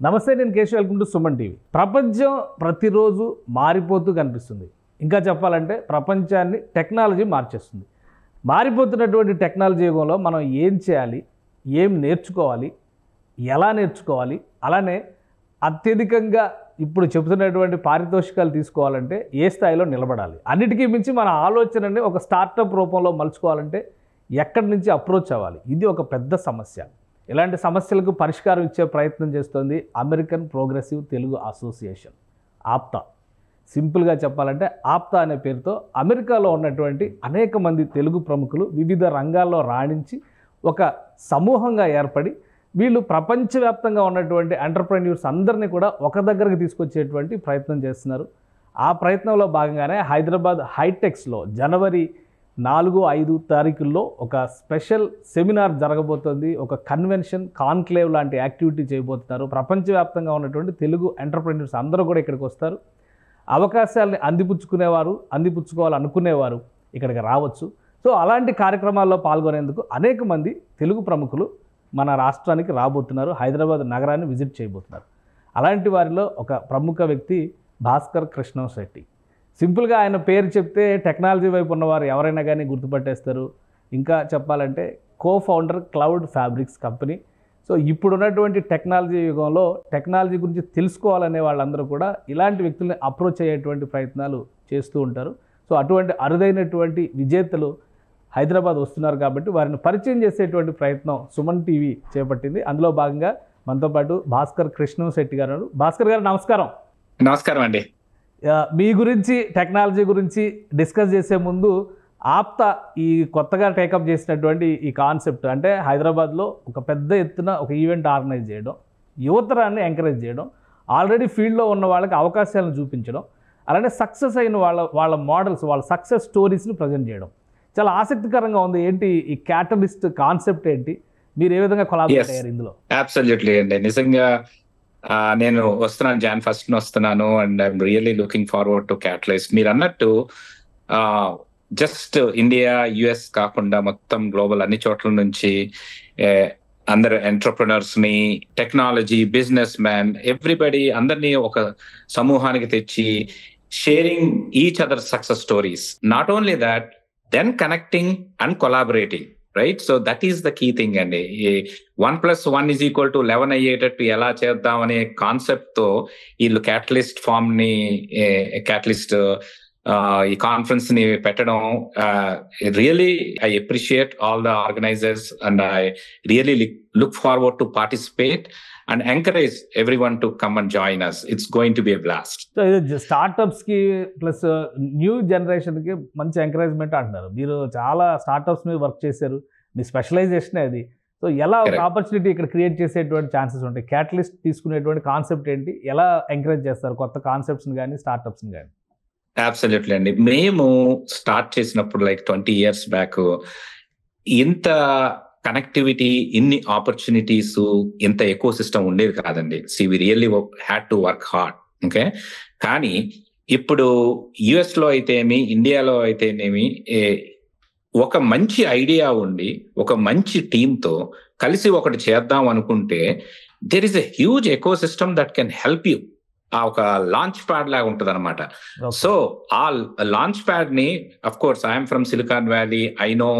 నమస్తే, నేను Keshav. Welcome to Suman TV. ప్రపంచం ప్రతిరోజు మారిపోతూ కనిపిస్తుంది. ఇంకా చెప్పాలంటే ప్రపంచాన్ని టెక్నాలజీ మార్చేస్తుంది. మారిపోతున్నటువంటి టెక్నాలజీ యుగంలో మనం ఏం చేయాలి, ఏం నేర్చుకోవాలి, ఎలా నేర్చుకోవాలి, అలానే అత్యధికంగా ఇప్పుడు చెబుతున్నటువంటి పారితోషికాలు తీసుకోవాలంటే ఏ స్థాయిలో నిలబడాలి, అన్నిటికీ మించి మన ఆలోచనని ఒక స్టార్టప్ రూపంలో మలుచుకోవాలంటే ఎక్కడి నుంచి అప్రోచ్ అవ్వాలి, ఇది ఒక పెద్ద సమస్య. ఇలాంటి సమస్యలకు పరిష్కారం ఇచ్చే ప్రయత్నం చేస్తోంది American progressive Telugu association, APTA. సింపుల్గా చెప్పాలంటే ఆప్తా అనే పేరుతో అమెరికాలో ఉన్నటువంటి అనేక మంది తెలుగు ప్రముఖులు వివిధ రంగాల్లో రాణించి ఒక సమూహంగా ఏర్పడి వీళ్ళు ప్రపంచవ్యాప్తంగా ఉన్నటువంటి ఎంటర్ప్రెన్యూర్స్ అందరినీ కూడా ఒక దగ్గరకు తీసుకొచ్చేటువంటి ప్రయత్నం చేస్తున్నారు. ఆ ప్రయత్నంలో భాగంగానే హైదరాబాద్ హైటెక్స్లో జనవరి 4-5 తారీఖుల్లో ఒక స్పెషల్ సెమినార్ జరగబోతోంది. ఒక కన్వెన్షన్, కాన్క్లేవ్ లాంటి యాక్టివిటీ చేయబోతున్నారు. ప్రపంచవ్యాప్తంగా ఉన్నటువంటి తెలుగు ఎంటర్ప్రెన్యూర్స్ అందరూ కూడా ఇక్కడికి వస్తారు. అవకాశాలని అందిపుచ్చుకోవాలనుకునేవారు ఇక్కడికి రావచ్చు. సో అలాంటి కార్యక్రమాల్లో పాల్గొనేందుకు అనేక మంది తెలుగు ప్రముఖులు మన రాష్ట్రానికి రాబోతున్నారు. హైదరాబాద్ నగరాన్ని విజిట్ చేయబోతున్నారు. అలాంటి వారిలో ఒక ప్రముఖ వ్యక్తి భాస్కర్ కృష్ణంశెట్టి. సింపుల్గా ఆయన పేరు చెప్తే టెక్నాలజీ వైపు ఉన్నవారు ఎవరైనా కానీ గుర్తుపట్టేస్తారు. ఇంకా చెప్పాలంటే co-founder cloud fabrics company. So ఇప్పుడున్నటువంటి టెక్నాలజీ యుగంలో టెక్నాలజీ గురించి తెలుసుకోవాలనే వాళ్ళందరూ కూడా ఇలాంటి వ్యక్తుల్ని అప్రోచ్ అయ్యేటువంటి ప్రయత్నాలు చేస్తూ ఉంటారు. సో అటువంటి అరుదైనటువంటి విజేతలు హైదరాబాద్ వస్తున్నారు కాబట్టి వారిని పరిచయం చేసేటువంటి ప్రయత్నం సుమన్ టీవీ చేపట్టింది. అందులో భాగంగా మనతో పాటు భాస్కర్ కృష్ణంశెట్టి గారు ఉన్నారు. భాస్కర్ గారు నమస్కారం. నమస్కారం అండి. మీ గురించి, టెక్నాలజీ గురించి డిస్కస్ చేసే ముందు ఆప్తా ఈ కొత్తగా టేకప్ చేసినటువంటి ఈ కాన్సెప్ట్ అంటే హైదరాబాద్లో ఒక పెద్ద ఎత్తున ఒక ఈవెంట్ ఆర్గనైజ్ చేయడం, యువతరాన్ని ఎంకరేజ్ చేయడం, ఆల్రెడీ ఫీల్డ్లో ఉన్న వాళ్ళకి అవకాశాలను చూపించడం, అలానే సక్సెస్ అయిన వాళ్ళ మోడల్స్, వాళ్ళ సక్సెస్ స్టోరీస్ని ప్రజెంట్ చేయడం చాలా ఆసక్తికరంగా ఉంది. ఏంటి ఈ క్యాటలిస్ట్ కాన్సెప్ట్, ఏంటి మీరు ఏ విధంగా కొలాబరేట్ అయ్యారు ఇందులో? అబ్సల్యూట్లీ అండి. నిజంగా నేను వస్తున్నాను, Jan 1st వస్తున్నాను and I'm really looking forward to catalyse. మీరు అన్నట్టు జస్ట్ ఇండియా, యుఎస్ కాకుండా మొత్తం గ్లోబల్ అన్ని చోట్ల నుంచి అందరు ఎంటర్ప్రినర్స్ ని, టెక్నాలజీ, బిజినెస్ మ్యాన్, ఎవ్రీబడి అందరినీ ఒక సమూహానికి తెచ్చి sharing each other success stories. Not only that, then connecting and collaborating. Right, so that is the key thing అండి. 1+1=11 అయ్యేటట్టు ఎలా చేద్దాం అనే కాన్సెప్ట్ తో వీళ్ళు క్యాటలిస్ట్ ఫామ్ ని, క్యాటలిస్ట్ ఈ కాన్ఫరెన్స్ ని పెట్టడం, really I appreciate all the organizers and I really look forward to participate and encourage everyone to come and join us. It's going to be a blast. So ఇది startups కి plus new generation కి మంచి encouragement అంటున్నారు. మీరు చాలా startups మీద work చేశారు, మీ specialisation అది. సో ఎలా ఒక ఆపర్చునిటీ ఇక్కడ క్రియేట్ చేసేటువంటి ఛాన్సెస్ ఉంటాయి? క్యాటలిస్ట్ తీసుకునేటువంటి కాన్సెప్ట్ ఏంటి, ఎలా ఎంకరేజ్ చేస్తారు కొత్త కాన్సెప్ట్స్ని కానీ స్టార్టప్స్ని కానీ? అబ్సల్యూట్లీ అండి. మేము స్టార్ట్ చేసినప్పుడు లైక్ 20 years బ్యాక్ ఇంత కనెక్టివిటీ, ఇన్ని ఆపర్చునిటీస్, ఇంత ఎకో సిస్టమ్ ఉండేది కాదండి. We really had to work hard. Okay, కానీ ఇప్పుడు యుఎస్ లో అయితేనేమి, ఇండియాలో అయితేనేమి, ఒక మంచి ఐడియా ఉండి ఒక మంచి టీంతో కలిసి ఒకటి చేద్దాం అనుకుంటే there is a huge eco system that can help you. ఆ ఒక లాంచ్ ప్యాడ్ లాగా ఉంటది అనమాట. సో ఆ లాంచ్ ప్యాడ్ ని, of course I'm from silicon valley, I know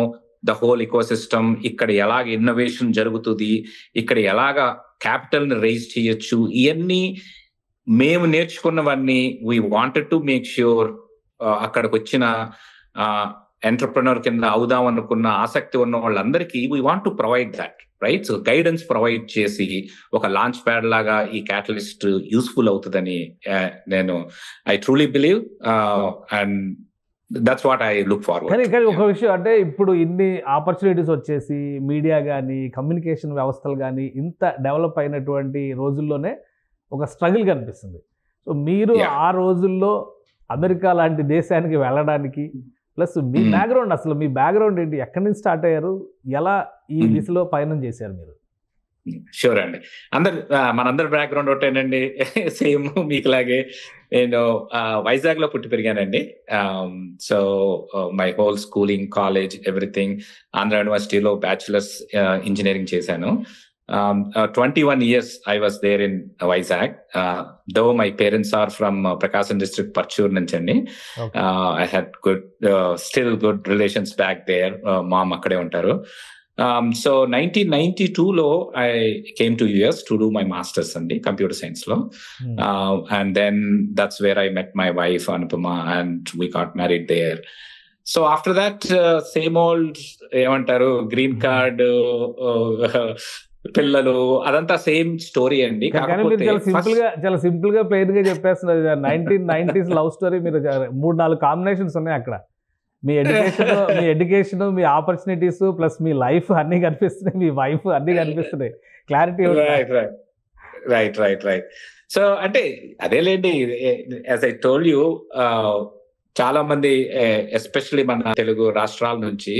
the whole eco system. ఇక్కడ ఎలాగ ఇన్నోవేషన్ జరుగుతుంది, ఇక్కడ ఎలాగ క్యాపిటల్ ని రైజ్ చేయొచ్చు, ఇవన్నీ మేము నేర్చుకున్నవన్నీ we wanted to make sure అక్కడికి వచ్చిన ఎంటర్ప్రెనర్ కింద అవుదాం అనుకున్న ఆసక్తి ఉన్న వాళ్ళందరికీ we want to provide that. Right, so guidance provide చేసి ఒక లాంచ్ ప్యాడ్ లాగా ఈ క్యాటలిస్ట్ యూస్ఫుల్ అవుతుందని నేను I truly believe and that's what I look forward. కానీ ఒక విషయం అంటే ఇప్పుడు ఇన్ని ఆపర్చునిటీస్ వచ్చేసి మీడియా కానీ, కమ్యూనికేషన్ వ్యవస్థలు కానీ ఇంత డెవలప్ అయినటువంటి రోజుల్లోనే ఒక స్ట్రగుల్ కనిపిస్తుంది. సో మీరు ఆ రోజుల్లో అమెరికా లాంటి దేశానికి వెళ్ళడానికి, ప్లస్ మీ బ్యాక్గ్రౌండ్, అసలు మీ బ్యాక్గ్రౌండ్ ఏంటి, ఎక్కడి నుంచి స్టార్ట్ అయ్యారు, ఎలా ఈ దిశలో పయనం చేశారు మీరు? షూర్ అండి. మనందరి బ్యాక్గ్రౌండ్ ఒకటేనండి, సేమ్ మీకులాగే. నేను వైజాగ్ లో పుట్టి పెరిగానండి. So my whole schooling, college, everything Andhra యూనివర్సిటీలో బ్యాచులర్స్ ఇంజనీరింగ్ చేశాను. 21 years I was there in Vizag. Though my parents are from Prakasam district, Parchur Nanchandi. Okay. I had still good relations back there. Mom akkade untaru. So 1992 I came to US to do my master's in computer science law. And then that's where I met my wife Anupama and we got married there. So after that, same old green card, పిల్లలు అదంతా same story అండి. చాలా simple గా plain గా చెప్పేస్తున్నారు. 1990s love story. మీరు 3-4 combinations ఉన్నాయి అక్కడ. మీ ఎడ్యుకేషన్ మీ ఆపర్చునిటీస్ ప్లస్ మీ లైఫ్ అన్ని కనిపిస్తున్నాయి, మీ వైఫ్ అన్ని కనిపిస్తున్నాయి. క్లారిటీ. రైట్. సో అంటే అదేలేండి, యాజ్ ఐ టోల్డ్ యూ, చాలా మంది ఎస్పెషల్లీ మన తెలుగు రాష్ట్రాల నుంచి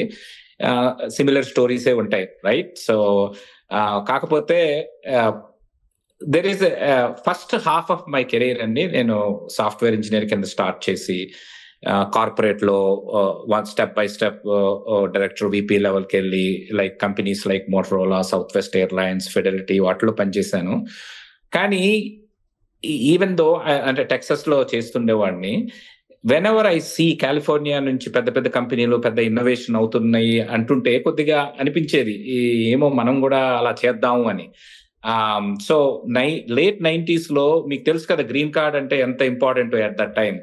సిమిలర్ స్టోరీసే ఉంటాయి, రైట్? సో కాకపోతే there is first half of my career అండి, నేను సాఫ్ట్వేర్ ఇంజనీర్ కింద స్టార్ట్ చేసి కార్పొరేట్ లో step by step director VP లెవెల్కి వెళ్ళి like companies like Motorola, south west airlines, Fidelity వాటిలో పనిచేశాను. కానీ ఈవెన్ దో అంటే టెక్సస్ లో చేస్తుండేవాడిని, వెనెవర్ ఐ సీ కాలిఫోర్నియా నుంచి పెద్ద పెద్ద కంపెనీలు పెద్ద ఇన్నోవేషన్ అవుతున్నాయి అంటుంటే కొద్దిగా అనిపించేది ఏమో మనం కూడా అలా చేద్దాము అని. సో లేట్ 90s లో మీకు తెలుసు కదా గ్రీన్ కార్డ్ అంటే ఎంత ఇంపార్టెంట్ అట్ దట్ టైం.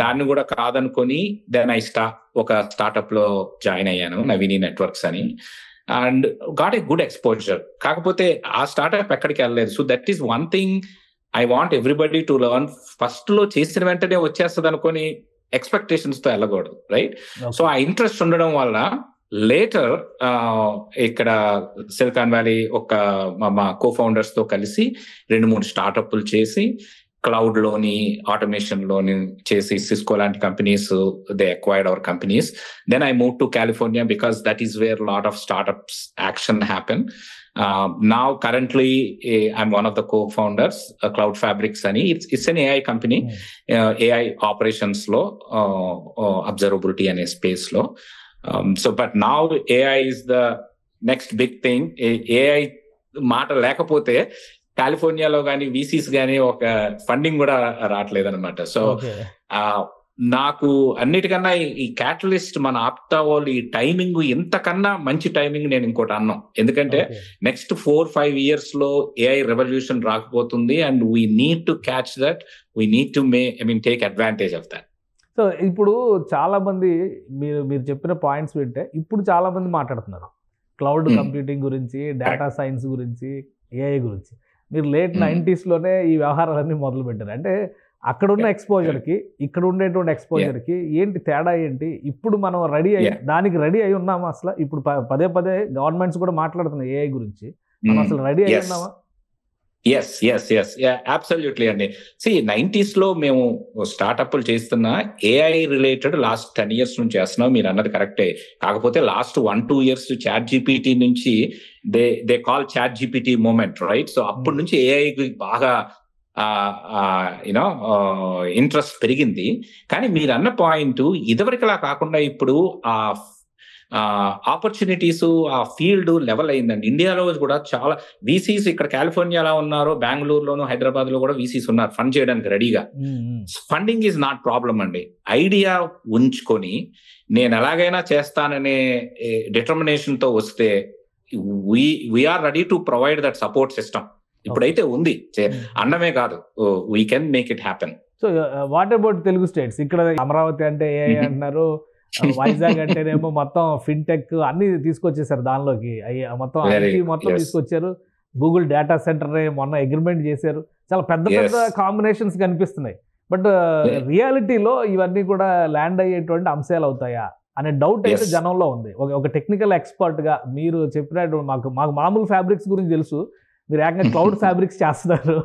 దాన్ని కూడా కాదనుకొని దెన్ ఒక స్టార్ట్అప్ లో జాయిన్ అయ్యాను, నవీని నెట్వర్క్స్ అని. And got a good exposure. కాకపోతే ఆ స్టార్ట్అప్ ఎక్కడికి వెళ్ళలేదు. So that is one thing I want everybody to learn. First లో చేసిన వెంటనే వచ్చేస్తుంది అనుకొని ఎక్స్పెక్టేషన్స్ తో వెళ్ళకూడదు, రైట్? సో ఆ ఇంట్రెస్ట్ ఉండడం వల్ల లేటర్ ఇక్కడ సిలికాన్ వ్యాలీ మా కో-ఫౌండర్స్ తో కలిసి 2-3 స్టార్ట్అప్లు చేసి క్లౌడ్ లోని ఆటోమేషన్ లోని చేసి సిస్కో లాంటి companies they acquired our companies. Then I move to California because that is where lot of startups action happen. Now currently I'm one of the co-founders, Cloud Fabrics ani. It's an AI company, AI operations lo, observability ane space lo. So but now AI is the next big thing. AI మాట లేకపోతే కాలిఫోర్నియాలో కానీ VCs కానీ ఒక funding కూడా రావట్లేదు అనమాట. So నాకు అన్నిటికన్నా ఈ క్యాటలిస్ట్ మన ఆప్తా వాళ్ళు ఈ టైమింగ్ ఎంతకన్నా మంచి టైమింగ్ నేను ఇంకోటి అన్నాం. ఎందుకంటే నెక్స్ట్ 4-5 years లో AI రెవల్యూషన్ రాకపోతుంది and we need to catch that, we need to take advantage of that. So ఇప్పుడు చాలా మంది మీరు చెప్పిన పాయింట్స్ వింటే ఇప్పుడు చాలా మంది మాట్లాడుతున్నారు క్లౌడ్ కంప్యూటింగ్ గురించి, డేటా సైన్స్ గురించి, AI గురించి. మీరు లేట్ 90s లోనే ఈ వ్యవహారాలన్నీ మొదలు పెట్టారు. అంటే అక్కడున్న ఎక్స్పోజర్కి ఇక్కడ ఉండేటువంటి ఎక్స్పోజర్కి ఏంటి తేడా ఏంటి? ఇప్పుడు మనం దానికి రెడీ అయి ఉన్నామా అసలు? ఇప్పుడు పదే గవర్నమెంట్స్ కూడా మాట్లాడుతున్నాయి AI గురించి, మనం అసలు రెడీ అయి ఉన్నామా? ఎస్ అబ్సల్యూట్లీ అండి. 90s లో మేము స్టార్ట్అప్లు చేస్తున్న AI రిలేటెడ్ లాస్ట్ 10 years నుంచి చేస్తున్నాం. మీరు అన్నది కరెక్టే. కాకపోతే లాస్ట్ 1-2 years చాట్ జీపీటీ నుంచి they call ChatGPT moment, right? So అప్పటి నుంచి AI బాగా ఇంట్రెస్ట్ పెరిగింది. కానీ మీరు అన్న పాయింట్ ఇదివరకులా కాకుండా ఇప్పుడు ఆపర్చునిటీస్ ఆ ఫీల్డ్ లెవెల్ అయిందండి. ఇండియాలో కూడా చాలా VCs ఇక్కడ కాలిఫోర్నియాలో ఉన్నారు, బెంగళూరులోను హైదరాబాద్ లో కూడా VCs ఉన్నారు ఫండ్ చేయడానికి రెడీగా. ఫండింగ్ ఈజ్ నాట్ ప్రాబ్లం అండి. ఐడియా ఉంచుకొని నేను ఎలాగైనా చేస్తాననే డిటర్మినేషన్ తో వస్తే we are ready to provide that support system. ఇప్పుడైతే ఉంది, అన్నమే కాదు, we can make it happen. So what about Telugu states? ఇక్కడ అమరావతి అంటే AI అంటున్నారు, వైజాగ్ అంటేనేమో మొత్తం ఫిన్టెక్ అన్ని తీసుకొచ్చేసారు దానిలోకి, మొత్తం IT మొత్తం తీసుకొచ్చారు. గూగుల్ డేటా సెంటర్ మొన్న అగ్రిమెంట్ చేశారు. చాలా పెద్ద కాంబినేషన్స్ కనిపిస్తున్నాయి. బట్ రియాలిటీలో ఇవన్నీ కూడా ల్యాండ్ అయ్యేటువంటి అంశాలు అవుతాయా అనే డౌట్ అయితే జనంలో ఉంది. ఒక టెక్నికల్ ఎక్స్పర్ట్ గా మీరు చెప్పినట్టు మాకు మామూలు ఫ్యాబ్రిక్స్ గురించి తెలుసు, మీరు ఏకంగా క్లౌడ్ ఫ్యాబ్రిక్స్ చేస్తున్నారు.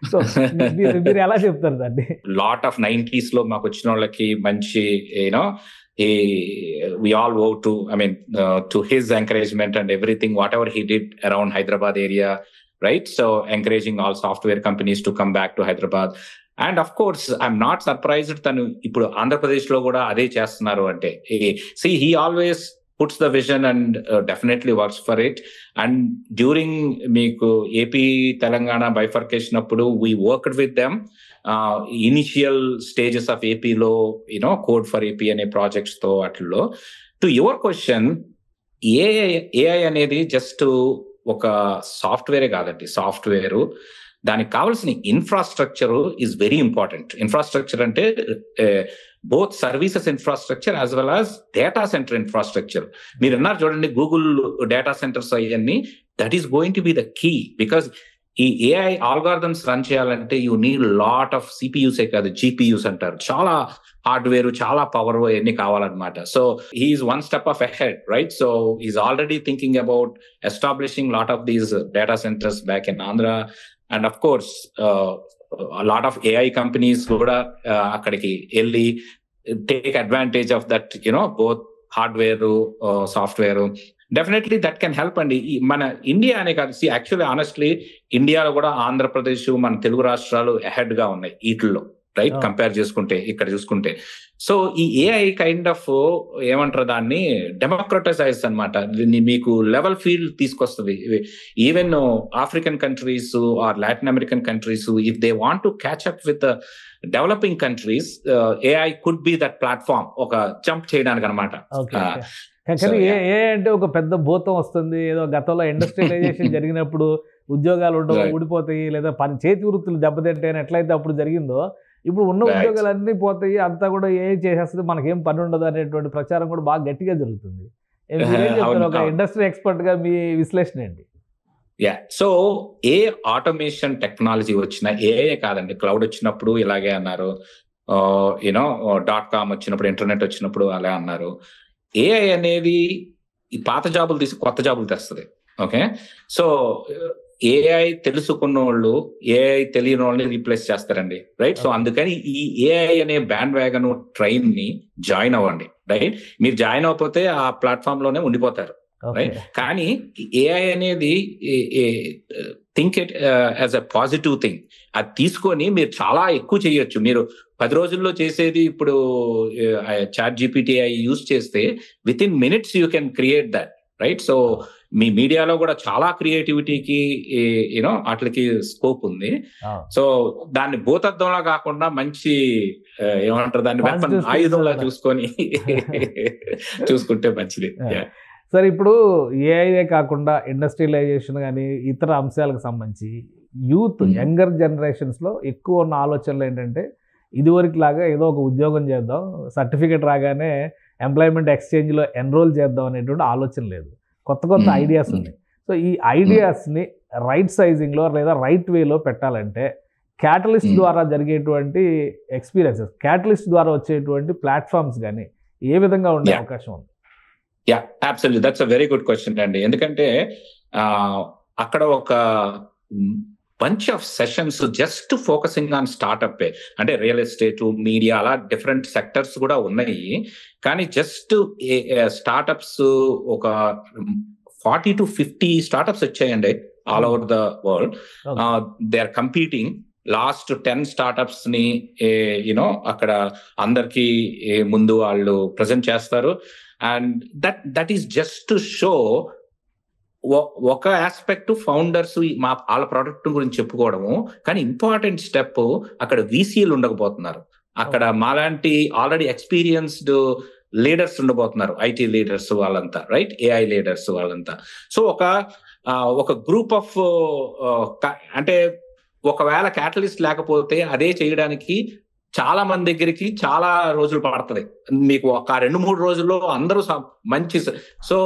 సో మీరు ఎలా చెప్తారు దాన్ని? లాట్ ఆఫ్ 90s లో మాకు వచ్చిన వాళ్ళకి మంచి we all owe to his encouragement and everything, whatever he did around Hyderabad area, right? So encouraging all software companies to come back to Hyderabad. And of course, I'm not surprised tanu ippudu Andhra Pradesh lo kuda ade chestunaru ante. See, he always puts the vision and definitely works for it. And during meeku AP Telangana bifurcation appudu, we worked with them initial stages of AP lo, code for AP ane projects tho atlo. To your question, AI అనేది just ఒక సాఫ్ట్వేరే కాదండి. Software దానికి కావాల్సిన infrastructure is very important. Infrastructure అంటే both services infrastructure as well as data centre infrastructure. మీరు అన్నారు చూడండి, గూగుల్ డేటా సెంటర్స్ అవన్నీ, that is going to be the key. Because ఈ ఏఐ ఆల్గారిథమ్స్ రన్ చేయాలంటే యూ నీడ్ లాట్ ఆఫ్ సిపియూసే కాదు, GPUs అంటారు. చాలా హార్డ్వేర్, చాలా పవర్ అవన్నీ కావాలన్నమాట. So he is one step of ahead, right? So is already thinking about establishing lot of these data centres back in Andhra. And of course lot of AI companies కూడా అక్కడికి వెళ్ళి take advantage of that, both hardware, software. Definitely that can help అండి. మన India అనే కాదు, actually honestly ఇండియాలో కూడా ఆంధ్రప్రదేశ్, మన తెలుగు రాష్ట్రాలు అహెడ్ గా ఉన్నాయి వీటిల్లో, రైట్? కంపేర్ చేసుకుంటే, ఇక్కడ చూసుకుంటే. సో ఈ ఏఐ కైండ్ ఆఫ్ ఏమంటారు దాన్ని, డెమోక్రటైజ్ అనమాట. మీకు లెవెల్ ఫీల్డ్ తీసుకొస్తుంది. Even African countries or Latin American countries, if they want to catch up with developing countries, AI could be that platform, ఒక జంప్ చేయడానికి అనమాట. కానీ ఏ అంటే ఒక పెద్ద భూతం వస్తుంది. ఏదో గతంలో ఇండస్ట్రియలైజేషన్ జరిగినప్పుడు ఉద్యోగాలు ఉండవు, ఊడిపోతాయి, లేదా చేతి వృత్తులు దెబ్బతింటే ఎట్లయితే అప్పుడు జరిగిందో, ఇప్పుడు ఉన్న ఉద్యోగాలన్నీ పోతాయి, అంతా కూడా ఏ చేసేస్తుంది, మనకేం పని ఉండదు అనేటువంటి ప్రచారం కూడా బాగా గట్టిగా జరుగుతుంది. ఒక ఇండస్ట్రీ ఎక్స్పర్ట్ గా మీ విశ్లేషణ ఏంటి? సో ఏ ఆటోమేషన్ టెక్నాలజీ వచ్చినా, ఏఐ కాదండి, క్లౌడ్ వచ్చినప్పుడు ఇలాగే అన్నారు, .com వచ్చినప్పుడు, ఇంటర్నెట్ వచ్చినప్పుడు అలా అన్నారు. ఏఐ అనేది ఈ పాత జాబులు తీసి కొత్త జాబులు తెస్తుంది. ఓకే, సో ఏఐ తెలుసుకున్న వాళ్ళు ఏఐ తెలియని వాళ్ళని రీప్లేస్ చేస్తారండి, రైట్? సో అందుకని ఈ ఏఐ అనే బ్యాండ్ వ్యాగన్ ట్రైన్ ని జాయిన్ అవ్వండి, రైట్? మీరు జాయిన్ అవ్వకపోతే ఆ ప్లాట్ఫామ్ లోనే ఉండిపోతారు, రైట్? కానీ ఏఐ అనేది think it as a positive thing. అది తీసుకొని మీరు చాలా ఎక్కువ చేయొచ్చు. మీరు 10 రోజుల్లో చేసేది ఇప్పుడు చాట్ జీపీటీ యూజ్ చేస్తే within minutes you can create that, right? So మీ మీడియాలో కూడా చాలా క్రియేటివిటీకి వాటికి స్కోప్ ఉంది. సో దాన్ని భూతద్దంలా కాకుండా మంచి ఏమంటారు దాన్ని వెపన్, ఆయుధంలా చూసుకుంటే మంచిది. సరే, ఇప్పుడు ఏఐఏ కాకుండా ఇండస్ట్రియలైజేషన్ కానీ ఇతర అంశాలకు సంబంధించి యూత్, యంగర్ జనరేషన్స్లో ఎక్కువ ఉన్న ఆలోచనలు ఏంటంటే, ఇదివరకు లాగా ఏదో ఒక ఉద్యోగం చేద్దాం, సర్టిఫికేట్ రాగానే ఎంప్లాయ్మెంట్ ఎక్స్చేంజ్లో ఎన్రోల్ చేద్దాం అనేటువంటి ఆలోచన లేదు. కొత్త ఐడియాస్ ఉన్నాయి. సో ఈ ఐడియాస్ని రైట్ సైజింగ్లో లేదా రైట్ వేలో పెట్టాలంటే క్యాటలిస్ట్ ద్వారా జరిగేటువంటి ఎక్స్పీరియన్సెస్, క్యాటలిస్ట్ ద్వారా వచ్చేటువంటి ప్లాట్ఫామ్స్ కానీ ఏ విధంగా ఉండే అవకాశం ఉంది? Absolutely, that's a very good question అండి. ఎందుకంటే అక్కడ ఒక bunch of sessions just focusing on startup, అంటే రియల్ ఎస్టేట్, మీడియా, అలా డిఫరెంట్ సెక్టర్స్ కూడా ఉన్నాయి. కానీ జస్ట్ స్టార్టప్స్ ఒక 40 to 50 స్టార్టప్స్ వచ్చాయండి all over the world. They are competing. Last 10 startups ని అక్కడ అందరికి ముందు వాళ్ళు ప్రజెంట్ చేస్తారు. And that is just to show ఒక ఆస్పెక్ట్ ఫౌండర్స్ వాళ్ళ ప్రోడక్ట్ గురించి చెప్పుకోవడము. కానీ ఇంపార్టెంట్ స్టెప్, అక్కడ వీసీలు ఉండకపోతున్నారు, అక్కడ మాలాంటి ఆల్రెడీ ఎక్స్పీరియన్స్డ్ లీడర్స్ ఉండబోతున్నారు, ఐటీ లీడర్స్ వాళ్ళంతా, రైట్? ఏఐ లీడర్స్ వాళ్ళంతా. సో ఒక గ్రూప్ ఆఫ్ అంటే ఒకవేళ క్యాటలిస్ట్ లేకపోతే అదే చేయడానికి చాలా మంది దగ్గరికి చాలా రోజులు పడుతుంది. మీకు ఒక 2-3 రోజుల్లో అందరూ మంచి, సో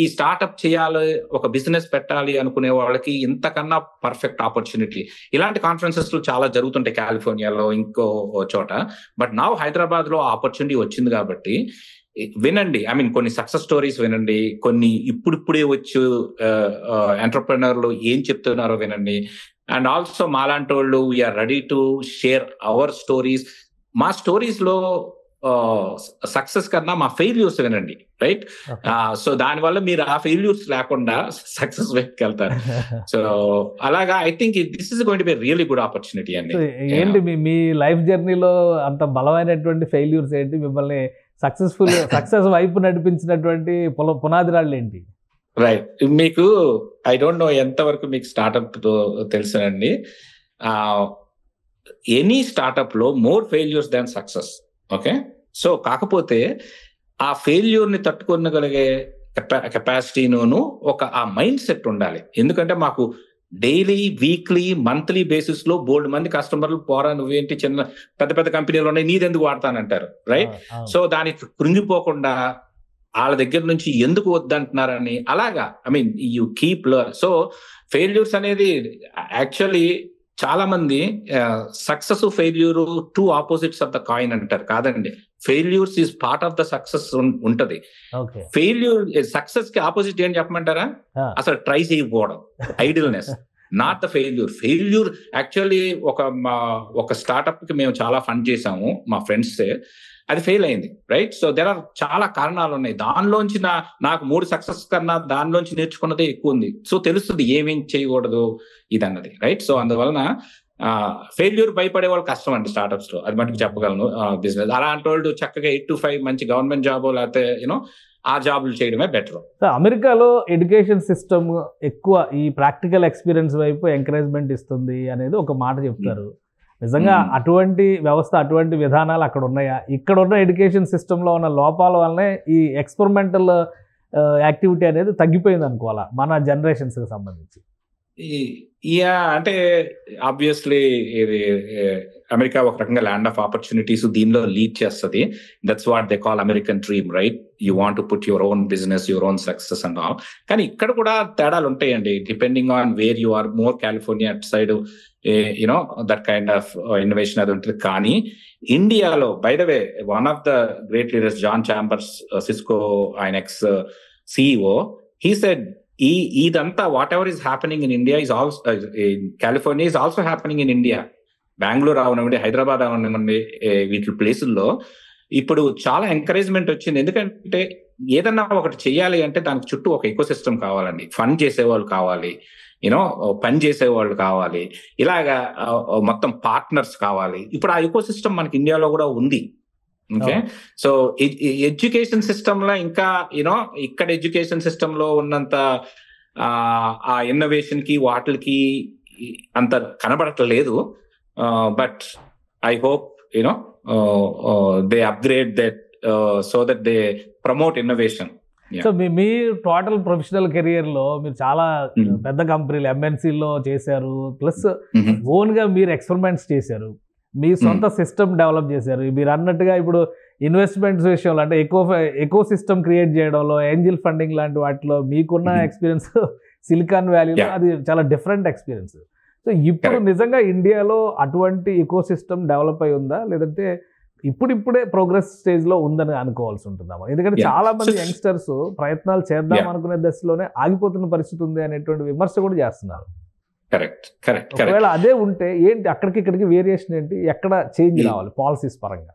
ఈ స్టార్ట్అప్ చేయాలి, ఒక బిజినెస్ పెట్టాలి అనుకునే వాళ్ళకి ఇంతకన్నా పర్ఫెక్ట్ ఆపర్చునిటీ. ఇలాంటి కాన్ఫరెన్సెస్ చాలా జరుగుతుంటాయి కాలిఫోర్నియాలో, ఇంకో చోట. బట్ నా హైదరాబాద్ లో ఆపర్చునిటీ వచ్చింది కాబట్టి వినండి. ఐ మీన్ కొన్ని సక్సెస్ స్టోరీస్ వినండి, కొన్ని ఇప్పుడిప్పుడే వచ్చు ఎంటర్‌ప్రెన్యూర్లు ఏం చెప్తున్నారో వినండి. అండ్ ఆల్సో మాలాంటి వాళ్ళు we are ready to share our stories. మా స్టోరీస్ లో సక్సెస్ కన్నా మా ఫెయిల్యూర్స్ వినండి, రైట్? సో దానివల్ల మీరు ఆ ఫెయిల్యూర్స్ లేకుండా సక్సెస్ వైపుకి వెళ్తారు. సో అలాగా I think this is going to be really good opportunity అండి. ఏంటి మీ లైఫ్ జర్నీలో అంత బలమైనటువంటి ఫెయిల్యూర్స్ ఏంటి మిమ్మల్ని సక్సెస్ వైపు నడిపించినటువంటి పునాది రాళ్ళు ఏంటి? రైట్. మీకు ఐ డోంట్ నో ఎంతవరకు మీకు స్టార్ట్అప్ తెలుసునండి. ఎనీ స్టార్ట్అప్ లో మోర్ ఫెయిల్యూర్స్ దాన్ సక్సెస్. ఓకే, సో కాకపోతే ఆ ఫెయిల్యూర్ ని తట్టుకోగలిగే కెపాసిటీను ఆ మైండ్ సెట్ ఉండాలి. ఎందుకంటే మాకు డైలీ, వీక్లీ, మంత్లీ బేసిస్ లో బోల్డ్ మంది కస్టమర్లు పోరా నువ్వేంటి చిన్న పెద్ద పెద్ద కంపెనీలు ఉన్నాయి నీదెందుకు వాడతానంటారు. రైట్. సో దానికి కృంగిపోకుండా వాళ్ళ దగ్గర నుంచి ఎందుకు వద్దంటున్నారని అలాగా you keep learn. So failures అనేది యాక్చువల్లీ చాలా మంది success failure two opposites of the coin అంటారు. కాదండి, failures is part of the success ఉంటది. ఫెయిల్యూర్ సక్సెస్ కి ఆపోజిట్ ఏం చెప్పమంటారా? అసలు ట్రై చేయకపోవడం, idleness, not the failure. Failure actually ఒక స్టార్ట్అప్ కి మేము చాలా ఫండ్ చేసాము మా ఫ్రెండ్స్, అది ఫెయిల్ అయింది. రైట్. సో దేర్ ఆర్ చాలా కారణాలు ఉన్నాయి. దానిలోంచి నాకు 3 సక్సెస్ కన్నా దానిలోంచి నేర్చుకున్నదే ఎక్కువ ఉంది. సో తెలుస్తుంది ఏమేం చేయకూడదు ఇది అన్నది. రైట్. సో అందువలన ఫెయిల్యూర్ భయపడే వాళ్ళు కష్టం అండి స్టార్ట్అప్స్ లో, అది మటుకు చెప్పగలను. బిజినెస్ అలాంటి వాళ్ళు చక్కగా 8 to 5 మంచి గవర్నమెంట్ జాబ్ లేకపోతే ఆ జాబులు చేయడమే బెటర్. అమెరికాలో ఎడ్యుకేషన్ సిస్టమ్ ఎక్కువ ఈ ప్రాక్టికల్ ఎక్స్పీరియన్స్ వైపు ఎంకరేజ్మెంట్ ఇస్తుంది అనేది ఒక మాట చెప్తారు. నిజంగా అటువంటి వ్యవస్థ, అటువంటి విధానాలు అక్కడ ఉన్నాయా? ఇక్కడ ఉన్న ఎడ్యుకేషన్ సిస్టంలో ఉన్న లోపాల వల్లనే ఈ ఎక్స్పెరిమెంటల్ యాక్టివిటీ అనేది తగ్గిపోయింది అనుకోవాలా మన జనరేషన్స్ కి సంబంధించి. అంటే ఆబ్వియస్లీ ఇది అమెరికా ఒక రకంగా ల్యాండ్ ఆఫ్ ఆపర్చునిటీస్ దీనిలో లీడ్ చేస్తుంది. That's what they call American dream. Right. You want to put your own business, your own success and all. కానీ ఇక్కడ కూడా తేడాలు ఉంటాయండి depending on where you are. More California at side that kind of innovation అది ఉంటుంది. కానీ ఇండియాలో by the way one of the great leaders John Chambers, Cisco ఆయన ఎక్స్ సిఇఓ, హీ సెడ్ ఇదంతా what ever is happening in India is also California is also happening in India. Bengaluru అవనివ్వండి, హైదరాబాద్ అవనివ్వండి, వీటి ప్లేసుల్లో ఇప్పుడు చాలా ఎంకరేజ్మెంట్ వచ్చింది. ఎందుకంటే ఏదన్నా ఒకటి చెయ్యాలి అంటే దానికి చుట్టూ ఒక ఎకో సిస్టమ్ కావాలండి. ఫండ్ చేసేవాళ్ళు కావాలి, పని చేసేవాళ్ళు కావాలి, ఇలాగా మొత్తం పార్ట్నర్స్ కావాలి. ఇప్పుడు ఆ ఎకో సిస్టమ్ మనకి ఇండియాలో కూడా ఉంది. ఓకే. సో ఎడ్యుకేషన్ సిస్టమ్ లో ఇంకా ఇక్కడ ఎడ్యుకేషన్ సిస్టమ్ లో ఉన్నంత ఆ ఇన్నోవేషన్ కి వాటికి అంత కనబడట్లేదు. But I hope they upgrade that so that they promote innovation. So me total professional career లో మీరు చాలా పెద్ద కంపెనీలు ఎంఎన్సీలో చేశారు, ప్లస్ ఓన్ గా మీరు ఎక్స్పెరిమెంట్స్ చేశారు, మీ సొంత సిస్టమ్ డెవలప్ చేశారు. మీరు అన్నట్టుగా ఇప్పుడు ఇన్వెస్ట్మెంట్స్ విషయంలో అంటే ఎకో సిస్టమ్ క్రియేట్ చేయడంలో, ఏంజిల్ ఫండింగ్ లాంటి వాటిలో మీకున్న ఎక్స్పీరియన్స్ సిలికాన్ వ్యాలీలో అది చాలా డిఫరెంట్ ఎక్స్పీరియన్స్. సో ఇప్పుడు నిజంగా ఇండియాలో అటువంటి ఎకో సిస్టమ్ డెవలప్ అయి ఉందా, లేదంటే ఇప్పుడిప్పుడే ప్రోగ్రెస్ స్టేజ్ లో ఉందని అనుకోవాల్సి ఉంటుందా? ఎందుకంటే చాలా మంది యంగ్స్టర్స్ ప్రయత్నాలు చేద్దాం అనుకునే దశలోనే ఆగిపోతున్న పరిస్థితి ఉంది అనేటువంటి విమర్శ కూడా చేస్తున్నారు. ఒకవేళ అదే ఉంటే ఏంటి అక్కడికి ఇక్కడికి వేరియేషన్ ఏంటి, ఎక్కడ చేంజ్ రావాలి పాలసీస్ పరంగా?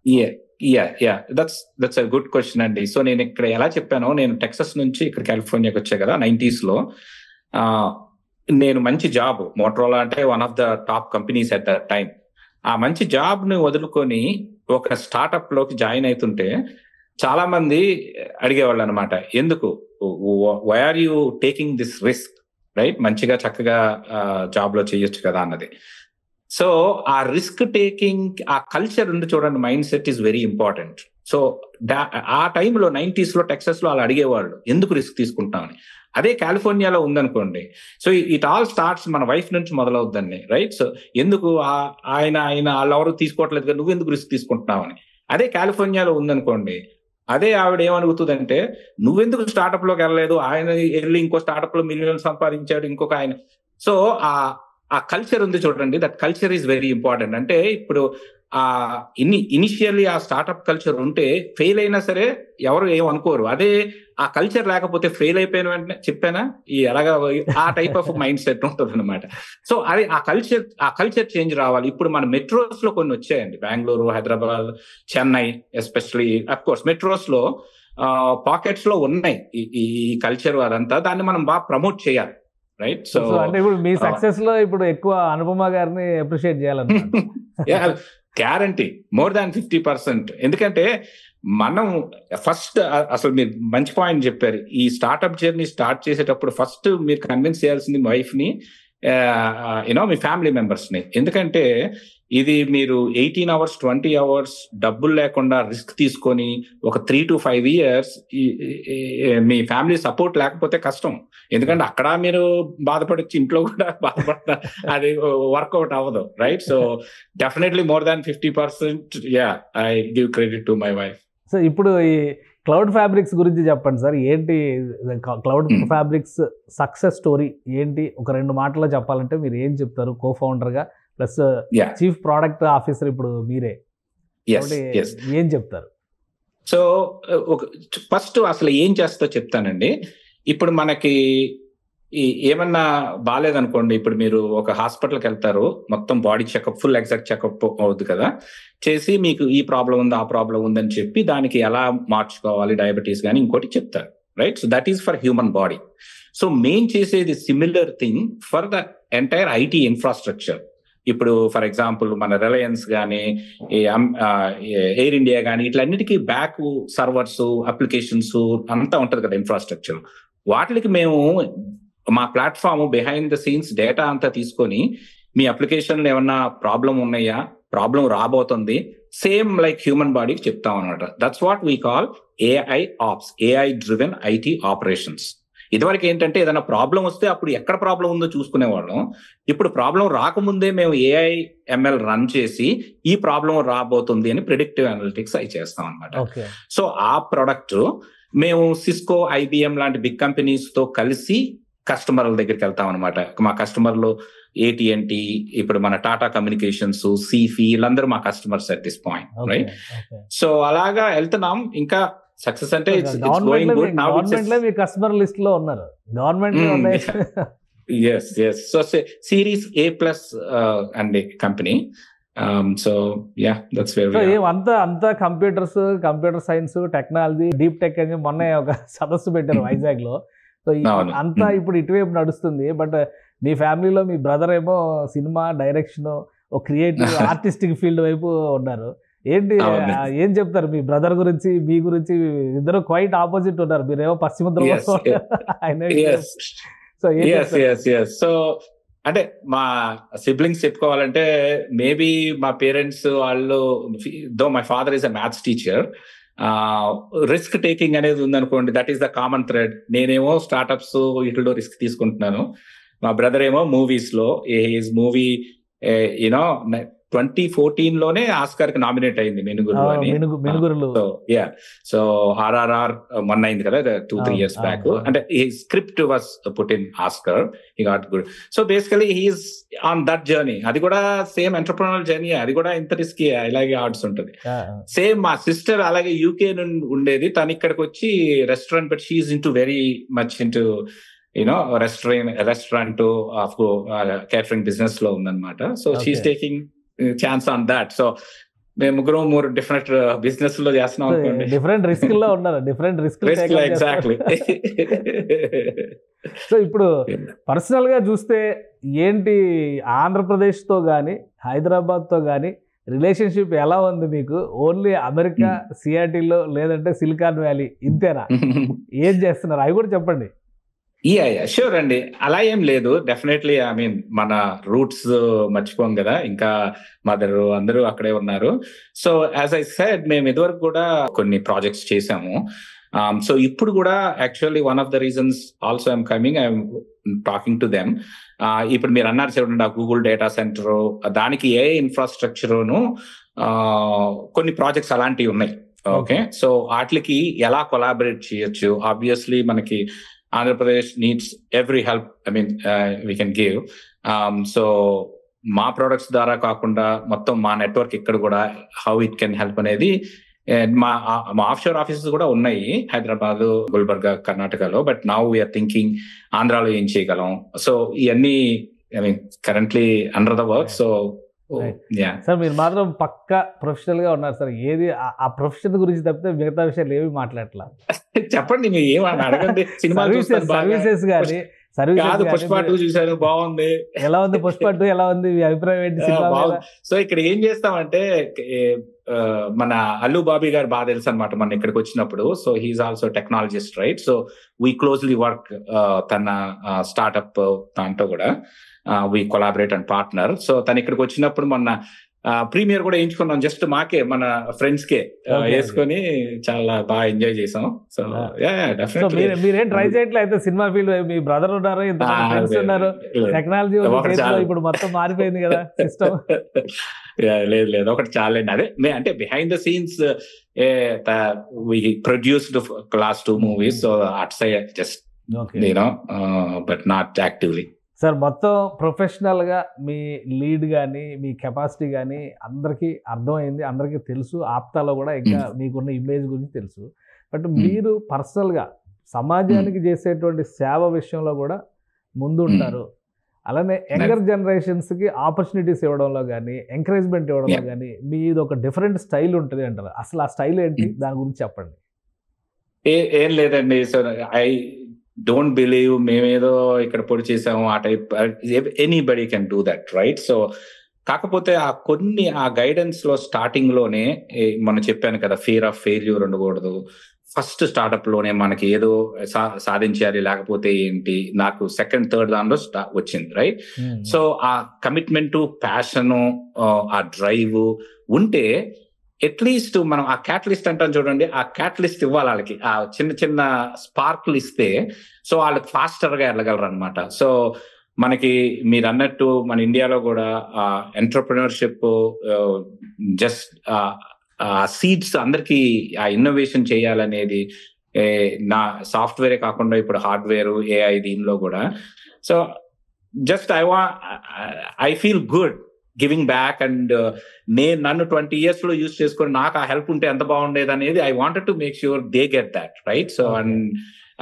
దట్స్ అ గుడ్ క్వశ్చన్ అండి. సో నేను ఇక్కడ ఎలా చెప్పానో, నేను టెక్సస్ నుంచి ఇక్కడ కాలిఫోర్నియాకి వచ్చా కదా 90s లో. నేను మంచి జాబ్, మోటరోలా అంటే one of the top companies at the time. ఆ మంచి జాబ్ ని వదులుకొని ఒక స్టార్ట్అప్ లోకి జాయిన్ అవుతుంటే చాలా మంది అడిగేవాళ్ళు అనమాట, ఎందుకు, why are you taking this risk, right, మంచిగా చక్కగా జాబ్ లో చేయొచ్చు కదా అన్నది. సో ఆ రిస్క్ టేకింగ్, ఆ కల్చర్ ఉంది చూడండి, mind set is very important. So ఆ టైంలో 90s లో టెక్సస్ లో వాళ్ళు అడిగేవాళ్ళు ఎందుకు రిస్క్ తీసుకుంటామని. అదే కాలిఫోర్నియాలో ఉందనుకోండి, సో ఇట్ ఆల్ స్టార్ట్స్ మన వైఫ్ నుంచి మొదలవుద్దండి. రైట్. సో ఎందుకు ఆయన వాళ్ళెవరు తీసుకోవట్లేదు కదా, నువ్వు ఎందుకు రిస్క్ తీసుకుంటున్నావని. అదే కాలిఫోర్నియాలో ఉందనుకోండి, అదే ఆవిడ ఏమనుగుతుందంటే, నువ్వెందుకు స్టార్ట్అప్ లోకి వెళ్ళలేదు, ఆయన వెళ్ళి ఇంకో స్టార్ట్అప్ లో మిలియన్లు సంపాదించాడు ఇంకొక ఆయన. సో ఆ కల్చర్ ఉంది చూడండి, that culture is very important. అంటే ఇప్పుడు ఇనిషియల్లీ ఆ స్టార్ట్అప్ కల్చర్ ఉంటే ఫెయిల్ అయినా సరే ఎవరు ఏమనుకోరు. అదే ఆ కల్చర్ లేకపోతే ఫెయిల్ అయిపోయిన వెంటనే చెప్పానా ఎలాగా, ఆ టైప్ ఆఫ్ మైండ్ సెట్ ఉంటుంది అనమాట. సో అదే ఆ కల్చర్ చేంజ్ రావాలి. ఇప్పుడు మన మెట్రోస్ లో కొన్ని వచ్చాయండి, Bengaluru, Hyderabad, Chennai especially. Of course metros లో పాకెట్స్ లో ఉన్నాయి ఈ కల్చర్, అదంతా దాన్ని మనం బాగా ప్రమోట్ చేయాలి. రైట్. సో అంటే ఇప్పుడు మీ సక్సెస్ లో ఇప్పుడు ఎక్కువ అనుపమ గారిని అప్రిషియేట్ చేయాలన్నమాట. Guarantee more than 50%. ఎందుకంటే మనం ఫస్ట్ అసలు మీరు మంచి పాయింట్ చెప్పారు. ఈ స్టార్ట్అప్ జర్నీ స్టార్ట్ చేసేటప్పుడు ఫస్ట్ మీరు కన్విన్స్ చేయాల్సింది వైఫ్ ని, మీ ఫ్యామిలీ మెంబర్స్ ని. ఎందుకంటే ఇది మీరు 18 hours 20 hours డబ్బులు లేకుండా రిస్క్ తీసుకొని ఒక 3 to 5 years me family support లేకపోతే కష్టం. ఎందుకంటే అక్కడ మీరు బాధపడచ్చు, ఇంట్లో కూడా బాధపడతా, అది వర్కౌట్ అవ్వదు, right? So definitely more than 50%, I give credit to my wife. So ఇప్పుడు ఈ క్లౌడ్ ఫ్యాబ్రిక్స్ గురించి చెప్పండి సార్. ఏంటి క్లౌడ్ ఫ్యాబ్రిక్స్ సక్సెస్ స్టోరీ ఏంటి? ఒక 2 మాటల్లో చెప్పాలంటే మీరు ఏం చెప్తారు? కో ఫౌండర్గా ప్లస్ చీఫ్ ప్రోడక్ట్ ఆఫీసర్ ఇప్పుడు మీరే, ఏం చెప్తారు? సో ఫస్ట్ అసలు ఏం చేస్తో చెప్తానండి. ఇప్పుడు మనకి ఏమన్నా బాగాలేదనుకోండి, ఇప్పుడు మీరు ఒక హాస్పిటల్కి వెళ్తారు, మొత్తం body checkup, full exact checkup అవుద్ది కదా, చేసి మీకు ఈ ప్రాబ్లం ఉంది, ఆ ప్రాబ్లం ఉందని చెప్పి దానికి ఎలా మార్చుకోవాలి, డయాబెటీస్ కానీ ఇంకోటి చెప్తారు, right? So that is for human body. So main చేసేది similar thing for the entire IT infrastructure. ఇప్పుడు ఫర్ ఎగ్జాంపుల్ మన రిలయన్స్ కానీ, ఎయిర్ ఇండియా కానీ, ఇట్లన్నిటికీ బ్యాక్ సర్వర్స్, అప్లికేషన్స్ అంతా ఉంటుంది కదా ఇన్ఫ్రాస్ట్రక్చర్. వాటికి మేము మా platform behind the scenes data అంతా తీసుకొని మీ అప్లికేషన్లో ఏమన్నా ప్రాబ్లం ఉన్నాయా, ప్రాబ్లం రాబోతుంది, సేమ్ లైక్ హ్యూమన్ బాడీకి చెప్తాం అనమాట. That's what we call AI ops, AI driven IT operations. ఇదివరకు ఏంటంటే ఏదైనా ప్రాబ్లం వస్తే అప్పుడు ఎక్కడ ప్రాబ్లం ఉందో చూసుకునేవాళ్ళం. ఇప్పుడు ప్రాబ్లం రాకముందే మేము ఏఐ ఎంఎల్ రన్ చేసి ఈ ప్రాబ్లం రాబోతుంది అని ప్రిడిక్టివ్ అనలిటిక్స్ అవి చేస్తాం అనమాట. సో ఆ ప్రొడక్ట్ మేము సిస్కో, ఐబిఎం లాంటి బిగ్ కంపెనీస్ తో కలిసి కస్టమర్ల దగ్గరికి వెళ్తాం అనమాట. మా కస్టమర్లు AT&T, ఇప్పుడు మన టాటా కమ్యూనికేషన్స్, సిఫీ, వీళ్ళందరూ మా customers at this point, right? So అలాగా వెళ్తున్నాం. ఇంకా సక్సెస్ అంటే మీ కస్టమర్ లిస్ట్ లో ఉన్నారు, గవర్నమెంట్. సో సిరీస్ A+ అండి కంపెనీ. సో దట్స్ వేర్ అంతా computer science, technology, deep tech అని మొన్న ఒక సదస్సు పెట్టారు వైజాగ్ లో. సో అంతా ఇప్పుడు ఇటువైపు నడుస్తుంది. బట్ మీ ఫ్యామిలీలో మీ బ్రదర్ ఏమో సినిమా డైరెక్షన్, ఒక క్రియేటివ్ ఆర్టిస్టిక్ ఫీల్డ్ వైపు ఉన్నారు. ఏంటి, ఏం చెప్తారు మీ బ్రదర్ గురించి, మీ గురించి? ఇద్దరు క్వైట్ ఆపోజిట్ ఉన్నారు. మీరేమో పశ్చిమ ధ్రువం. సో అంటే మా సిబ్లింగ్స్ చెప్పుకోవాలంటే, మేబీ మా పేరెంట్స్ వాళ్ళు, దో my father is a maths teacher, risk taking అనేది ఉందనుకోండి, that is the common thread. నేనేమో స్టార్ట్అప్స్ వీటిలో రిస్క్ తీసుకుంటున్నాను. మా బ్రదర్ ఏమో మూవీస్ లో, హిస్ మూవీ 2014 లోనే ఆస్కార్ కి నామినేట్ అయింది, మెనుగురులు. సో RRR మొన్న అయింది కదా, 2-3 years బ్యాక్. అంటే ఈ script was put in Oscar, he got good. So basically he's on that journey. అది కూడా సేమ్ ఎంటర్ప్రెన్యూరల్ జర్నీ, అది కూడా ఇంత రిస్కీ, ఇలాగే ఆర్ట్స్ ఉంటుంది. సేమ్ మా సిస్టర్ అలాగే UK నుండి ఉండేది, తను ఇక్కడికి వచ్చి రెస్టారెంట్ పెట్టి, she's into very much into restaurant catering business లో ఉందన్నమాట. So she's taking chance on that. So మేము ముగ్గురు 3 డిఫరెంట్ బిజినెస్ లో చేస్తున్నాం అనుకోండి, డిఫరెంట్ రిస్క్ లో ఉన్నారు, డిఫరెంట్ రిస్క్. ఎగ్జాక్ట్లీ. సో ఇప్పుడు పర్సనల్ గా చూస్తే ఏంటి, ఆంధ్రప్రదేశ్ తో గానీ హైదరాబాద్ తో గానీ రిలేషన్షిప్ ఎలా ఉంది మీకు? ఓన్లీ అమెరికా, సియాటిల్లో, లేదంటే సిలికాన్ వ్యాలీ, ఇంతేనా? ఏం చేస్తున్నారు అవి కూడా చెప్పండి. షూర్ అండి. అలా ఏం లేదు, డెఫినెట్లీ. ఐ మీన్ మన రూట్స్ మర్చిపోం కదా, ఇంకా మదర్ అందరూ అక్కడే ఉన్నారు. సో యాజ్ ఐ సెడ్, మేము ఇదివరకు కూడా కొన్ని ప్రాజెక్ట్స్ చేసాము. సో ఇప్పుడు కూడా actually one of the reasons also I'm coming, I'm talking to them. ఇప్పుడు మీరు అన్నారు చూడండి, గూగుల్ డేటా సెంటర్, దానికి ఏ ఇన్ఫ్రాస్ట్రక్చర్ను కొన్ని ప్రాజెక్ట్స్ అలాంటివి ఉన్నాయి. ఓకే, సో వాటికి ఎలా కొలాబరేట్ చేయొచ్చు? ఆబ్వియస్లీ మనకి Andhra Pradesh needs every help, I mean we can give. So మా ప్రొడక్ట్స్ ద్వారా కాకుండా మొత్తం మా నెట్వర్క్ ఇక్కడ కూడా హౌ ఇట్ కెన్ హెల్ప్ అనేది, మా ఆఫ్ షోర్ ఆఫీసెస్ కూడా ఉన్నాయి హైదరాబాద్, గుల్బర్గా, కర్ణాటకలో. బట్ నౌ వీఆర్ థింకింగ్ ఆంధ్రాలో ఏం చేయగలం. సో ఇవన్నీ I mean currently under the work. So sir మీరు మాత్రం పక్కా ప్రొఫెషనల్ గా ఉన్నారు సార్. ఏది ఆ ప్రొఫెషన్ గురించి తప్పితే మిగతా విషయాలు ఏమి మాట్లాడట్లా. చెప్పండి, మీరు ఏమని అడగండి. సర్వీసెస్ కానీ కాదు, పుష్ప 2 చూసాను, బాగుంది. ఎలా ఉంది పుష్ప 2? ఎలా ఉంది మీ అభిప్రాయం ఏంటి సినిమా మీద? సో ఇక్కడ ఏం చేస్తామంటే మన అల్లు బాబీ గారు బాగా తెలుసు అనమాట మన ఇక్కడికి వచ్చినప్పుడు. So he's also technologist, right? So we closely work తన స్టార్ట్అప్ దాంట్లో కూడా we collaborate and partner. So తను ఇక్కడికి వచ్చినప్పుడు మొన్న ప్రీమియర్ కూడా వేయించుకున్నాం, జస్ట్ మాకే, మన ఫ్రెండ్స్ కే వేసుకొని చాలా బాగా ఎంజాయ్ చేసాం. సో మీరేం ట్రై చేయట్లేదు అయితే సినిమా ఫీల్డ్? మీ బ్రదర్ ఉన్నారు, ఫ్రెండ్స్ ఉన్నారు, టెక్నాలజీ ఇప్పుడు మొత్తం మారిపోయింది కదా సిస్టమ్. లేదు ఒకటి చాలండి. అదే అంటే behind the scenes we produced the last 2 movies, so I'd say just but not actively. Sir, మొత్తం ప్రొఫెషనల్ గా మీ లీడ్ కానీ మీ కెపాసిటీ కానీ అందరికీ అర్థమైంది, అందరికీ తెలుసు. ఆప్తాలో కూడా ఇంకా మీకున్న ఇమేజ్ గురించి తెలుసు. బట్ మీరు పర్సనల్ గా సమాజానికి చేసేటువంటి సేవ విషయంలో కూడా ముందు ఉంటారు. అలానే యంగర్ జనరేషన్స్ కి ఆపర్చునిటీస్ ఇవ్వడంలో కానీ ఎంకరేజ్మెంట్ ఇవ్వడంలో కానీ మీది ఒక డిఫరెంట్ స్టైల్ ఉంటుంది అంటారు. అసలు ఆ స్టైల్ ఏంటి, దాని గురించి చెప్పండి. ఏం లేదండి, సో ఐ డోంట్ బిలీవ్ మేమేదో ఇక్కడ పొడి చేసాము ఆ type. Anybody can do that, right? So కాకపోతే ఆ గైడెన్స్ లో స్టార్టింగ్ లోనే మనం చెప్పాను కదా, ఫియర్ ఆఫ్ ఫెయిల్యూర్ ఉండకూడదు. ఫస్ట్ స్టార్ట్అప్ లోనే మనకి ఏదో సాధించాలి, లేకపోతే ఏంటి, నాకు సెకండ్ థర్డ్ దానిలో వచ్చింది, రైట్? సో ఆ కమిట్మెంట్, ప్యాషన్, ఆ డ్రైవ్ ఉంటే అట్లీస్ట్ మనం ఆ క్యాటలిస్ట్ అంటాం చూడండి, ఆ క్యాటలిస్ట్ ఇవ్వాలి వాళ్ళకి, ఆ చిన్న చిన్న స్పార్క్లు ఇస్తే సో వాళ్ళకి ఫాస్టర్ గా వెళ్ళగలరు అనమాట. సో మనకి మీరు అన్నట్టు మన ఇండియాలో కూడా ఎంటర్‌ప్రెన్యూర్‌షిప్ జస్ట్ సీడ్స్ అందరికి ఆ ఇన్నోవేషన్ చేయాలనేది, నా సాఫ్ట్వేరే కాకుండా ఇప్పుడు హార్డ్వేర్, ఏఐ దీనిలో కూడా. So just I feel good giving back. And నన్ను 20 years లో యూజ్ చేసుకొని నాకు ఆ హెల్ప్ ఉంటే ఎంత బాగుండేది అనేది I wanted to make sure they get that, right? So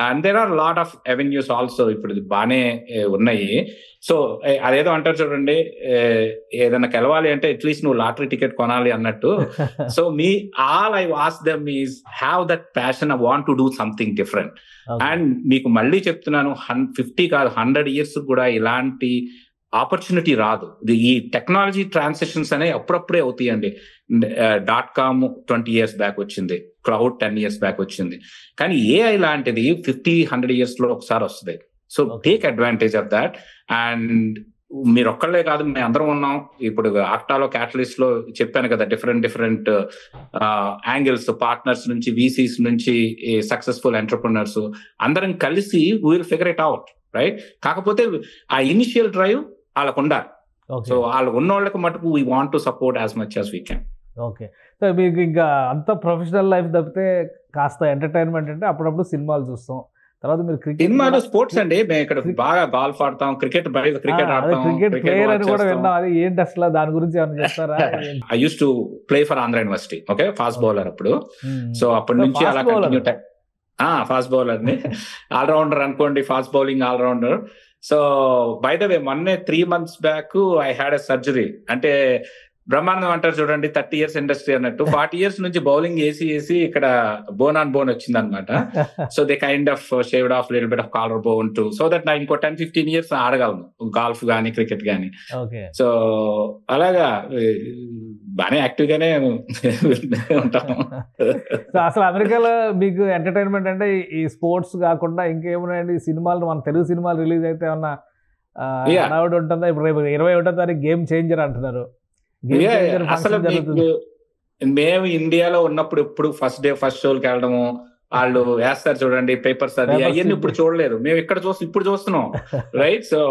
and there are lot of avenues also ఇప్పుడు బాగానే ఉన్నాయి. సో అదేదో అంటారు చూడండి, ఏదైనా గెలవాలి అంటే అట్లీస్ట్ నువ్వు లాటరీ టికెట్ కొనాలి అన్నట్టు. So all I was them is have that passion, I want to do something different. And మీకు మళ్ళీ చెప్తున్నాను, 50 కాదు 100 years కూడా ఇలాంటి ఆపర్చునిటీ రాదు. ఈ టెక్నాలజీ ట్రాన్సిషన్స్ అనేవి అప్పుడప్పుడే అవుతాయండి. .com 20 years బ్యాక్ వచ్చింది, క్లౌడ్ 10 years బ్యాక్ వచ్చింది, కానీ ఏఐ లాంటిది 50-100 years లో ఒకసారి వస్తుంది. So take advantage of that. And మీరు ఒక్కళ్ళే కాదు, మేము అందరం ఉన్నాం. ఇప్పుడు ఆక్టాలో క్యాటలిస్ట్ లో చెప్పాను కదా, డిఫరెంట్ యాంగిల్స్, పార్ట్నర్స్ నుంచి, వీసీస్ నుంచి, సక్సెస్ఫుల్ ఎంటర్‌ప్రెన్యూర్స్ అందరం కలిసి will figure it out, right? కాకపోతే ఆ ఇనిషియల్ డ్రైవ్ వాళ్ళకు ఉండాలి. సో వాళ్ళు ఉన్న వాళ్ళకి మటుకు we want to support as much as we can. Okay. So మీకు ఇంకా అంత ప్రొఫెషనల్ లైఫ్ తప్పితే కాస్త ఎంటర్టైన్మెంట్ అంటే అప్పుడప్పుడు సినిమాలు చూస్తాం, తర్వాత మీరు క్రికెట్, సినిమాలు, స్పోర్ట్స్ అండి. మేము ఇక్కడ బాగా గాల్ఫ్ ఆడతాం, క్రికెట్ ఆడతాం, క్రికెట్ ప్లేయర్ అని కూడా విన్నాం. అది ఏంటి అసలు, దాని గురించి ఏమైనా చెప్తారా? I use to play for Andhra university, okay, fast bowler అప్పుడు. సో అప్పటి నుంచి అలా కంటిన్యూ, ఫాస్ట్ బౌలర్ ని, ఆల్రౌండర్ అనుకోండి, fast bowling allrounder. So by the way మొన్నే 3 months back I had a surgery. అంటే బ్రహ్మాండం అంటారు చూడండి, 30 years ఇండస్ట్రీ అన్నట్టు 40 years నుంచి బౌలింగ్ వేసి ఇక్కడ బోన్ ఆన్ బోన్ వచ్చింది అనమాట. So they kind of shaved of little bit of collar bone to, so that నా ఇంకో 10-15 years ఆడగలను, గాల్ఫ్ గానీ క్రికెట్ గానీ. సో అలాగా బాగానే యాక్టివ్ గానే ఉంటాం. అసలు అమెరికాలో మీకు ఎంటర్టైన్మెంట్ అంటే ఈ స్పోర్ట్స్ కాకుండా ఇంకేమున్నాయండి? సినిమాలు, మన తెలుగు సినిమాలు రిలీజ్ అయితే ఏమన్నా హడావుడి ఉంటుందా? ఇప్పుడు రేపు 21వ తారీఖు గేమ్ చేంజర్ అంటున్నారు. అసలు మేము ఇండియాలో ఉన్నప్పుడు ఎప్పుడు ఫస్ట్ డే ఫస్ట్ షోకి వెళ్ళడము, వాళ్ళు వేస్తారు చూడండి పేపర్స్, అది అవన్నీ ఇప్పుడు చూడలేదు. మేము ఇక్కడ ఇప్పుడు చూస్తున్నాం, రైట్? సో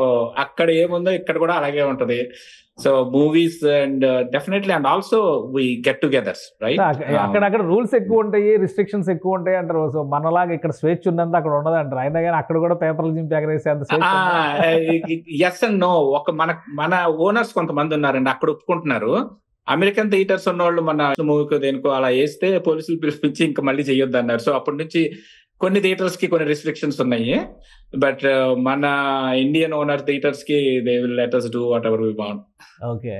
అక్కడ ఏముందో ఇక్కడ కూడా అలాగే ఉంటది. So movies and definitely, and also we get togethers, right? అక్కడ రూల్స్ ఎక్కువ ఉంటాయి, రిస్ట్రిక్షన్స్ ఎక్కువ ఉంటాయి అంటారు. సో మనలాగా ఇక్కడ స్వేచ్ఛ ఉన్నంత అక్కడ ఉండదు అంటారు. అయినా కానీ అక్కడ కూడా పేపర్లు చింపి ఎగరేసేంత. Yes and no. మన ఓనర్స్ కొంతమంది ఉన్నారండి అక్కడ ఒప్పుకుంటున్నారు. అమెరికన్ థియేటర్స్ ఉన్న వాళ్ళు మన మూవీకి దేనికో అలా వేస్తే పోలీసులు పిలిపించి ఇంకా మళ్ళీ చేయొద్దు అన్నారు. సో అప్పటి నుంచి కొన్ని థియేటర్స్ కి కొన్ని రిస్ట్రిక్షన్స్ ఉన్నాయి. బట్ మన ఇండియన్ ఓనర్ థియేటర్స్ కి they will let us do whatever we want. Okay.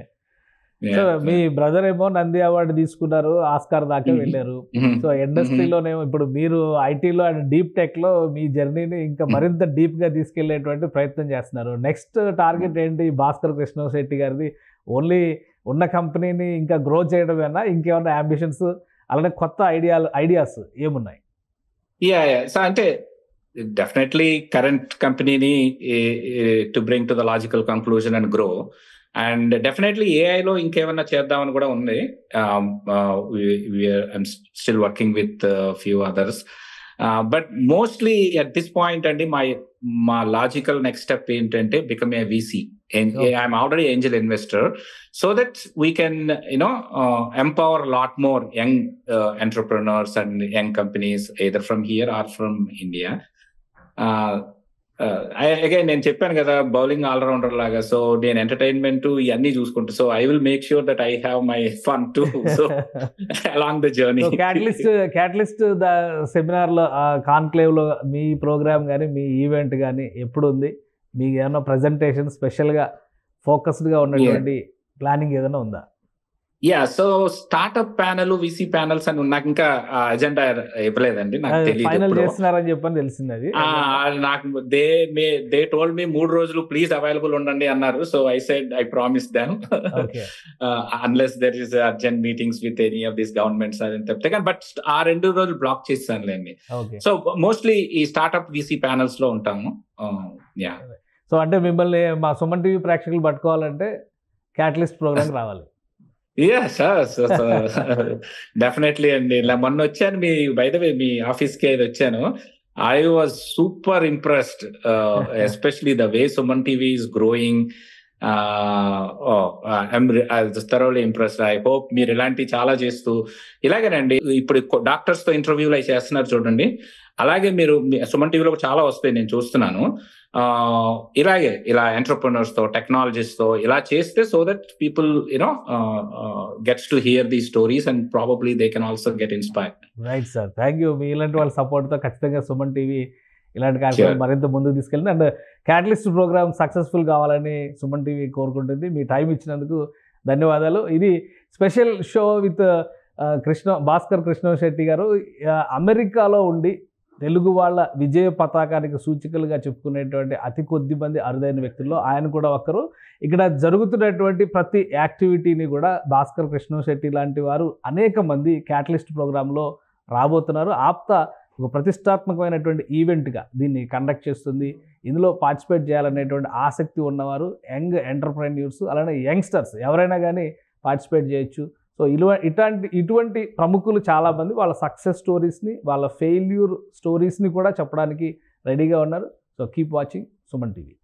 So me brother ఏమో నంది అవార్డు తీసుకున్నారు, ఆస్కార్ దాకా వెళ్ళారు. సో ఇండస్ట్రీలోనేమో ఇప్పుడు మీరు ఐటీలో అండ్ డీప్ టెక్ లో మీ జర్నీని ఇంకా మరింత డీప్ గా తీసుకెళ్లేటువంటి ప్రయత్నం చేస్తున్నారు. నెక్స్ట్ టార్గెట్ ఏంటి భాస్కర్ కృష్ణశెట్టి గారిది? ఓన్లీ ఉన్న కంపెనీని ఇంకా గ్రో చేయడమేనా, ఇంకేమన్నా అంబిషన్స్, అలానే కొత్త ఐడియాస్ ఏమున్నాయి? సో అంటే డెఫినెట్లీ కరెంట్ కంపెనీని to bring to the logical conclusion and grow. And definitely ఏఐలో ఇంకేమన్నా చేద్దామని కూడా ఉంది. I'm still working with few others, but mostly at this point అండి మా లాజికల్ నెక్స్ట్ స్టెప్ ఏంటంటే become a VC. I'm already angel investor, so that we can empower a lot more young entrepreneurs and young companies either from here or from India. Again, నేను చెప్పాను కదా bowling allrounder లాగా, so నేను entertainment ఇవన్నీ చూసుకుంటా. So I will make sure that I have my fun to so along the journey. Catalyst seminar లో, conclave లో మీ programme కానీ మీ ఈవెంట్ కానీ ఎప్పుడు ఉంది? మీకు ఏమైనా ప్రెజెంటేషన్ స్పెషల్గా ఫోకస్డ్గా ఉన్నటువంటి ప్లానింగ్ ఏదైనా ఉందా? So startup panel, VC panels అని నాకు ఇంకా అజెండా ఇవ్వలేదండి, నాకు తెలియదు. ఫైనల్ చేస్తున్నారని చెప్పని తెలిసింది అది. నాకు దే టోల్డ్ మీ 3 రోజులు ప్లీజ్ అవైలబుల్ ఉండండి అన్నారు. So I said I promise them unless there is urgent meetings with any of these governments అని చెప్తే కానీ, బట్ ఆ 2 రోజులు బ్లాక్ చేస్తానులేండి. సో మోస్ట్లీ ఈ స్టార్ట్అప్ VC ప్యానల్స్ లో ఉంటాము. సో అంటే మిమ్మల్ని మా సుమన్ టీవీ ప్రేక్షకులు పట్టుకోవాలంటే క్యాటలిస్ట్ ప్రోగ్రామ్ రావాలి. డెఫినెట్లీ అండి. మొన్న వచ్చాను by the way me office కి వచ్చాను. I was super impressed, especially the way Suman TV is growing. I'm thoroughly impressed. I hope మీరు ఇలాంటి చాలా చేస్తూ ఇలాగేనండి. ఇప్పుడు డాక్టర్స్ తో ఇంటర్వ్యూలు అవి చేస్తున్నారు చూడండి, అలాగే మీరు సుమన్ టీవీలో చాలా వస్తాయి, నేను చూస్తున్నాను. ఇలా ఎంటర్‌ప్రెన్యూర్స్ తో, టెక్నాలజిస్ట్ తో ఇలా చేస్తే so that people gets to hear the stories and probably they can also get inspired. Right sir, thank you. మీ ఇలాంటి వాళ్ళ సపోర్ట్ తో ఖచ్చితంగా సుమన్ టీవీ ఇలాంటి కార్యక్రమం మరింత ముందుకు తీసుకెళ్ళింది. అండ్ క్యాటలిస్ట్ ప్రోగ్రామ్ సక్సెస్ఫుల్ కావాలని సుమన్ టీవీ కోరుకుంటుంది. మీ టైం ఇచ్చినందుకు ధన్యవాదాలు. ఇది స్పెషల్ షో విత్ భాస్కర్ కృష్ణశెట్టి గారు. అమెరికాలో ఉండి తెలుగు వాళ్ళ విజయ పతాకానికి సూచికలుగా చెప్పుకునేటువంటి అతి కొద్ది మంది అరుదైన వ్యక్తుల్లో ఆయన కూడా ఒకరు. ఇక్కడ జరుగుతున్నటువంటి ప్రతి యాక్టివిటీని కూడా భాస్కర్ కృష్ణశెట్టి లాంటి వారు అనేక మంది క్యాటలిస్ట్ ప్రోగ్రాంలో రాబోతున్నారు. ఆప్తా ఒక ప్రతిష్టాత్మకమైనటువంటి ఈవెంట్గా దీన్ని కండక్ట్ చేస్తుంది. ఇందులో పార్టిసిపేట్ చేయాలనేటువంటి ఆసక్తి ఉన్నవారు, యంగ్ ఎంటర్‌ప్రెన్యూర్స్, అలానే యంగ్స్టర్స్ ఎవరైనా కానీ పార్టిసిపేట్ చేయొచ్చు. సో ఇటువంటి ప్రముఖులు చాలామంది వాళ్ళ సక్సెస్ స్టోరీస్ని, వాళ్ళ ఫెయిల్యూర్ స్టోరీస్ని కూడా చెప్పడానికి రెడీగా ఉన్నారు. So keep watching Suman TV.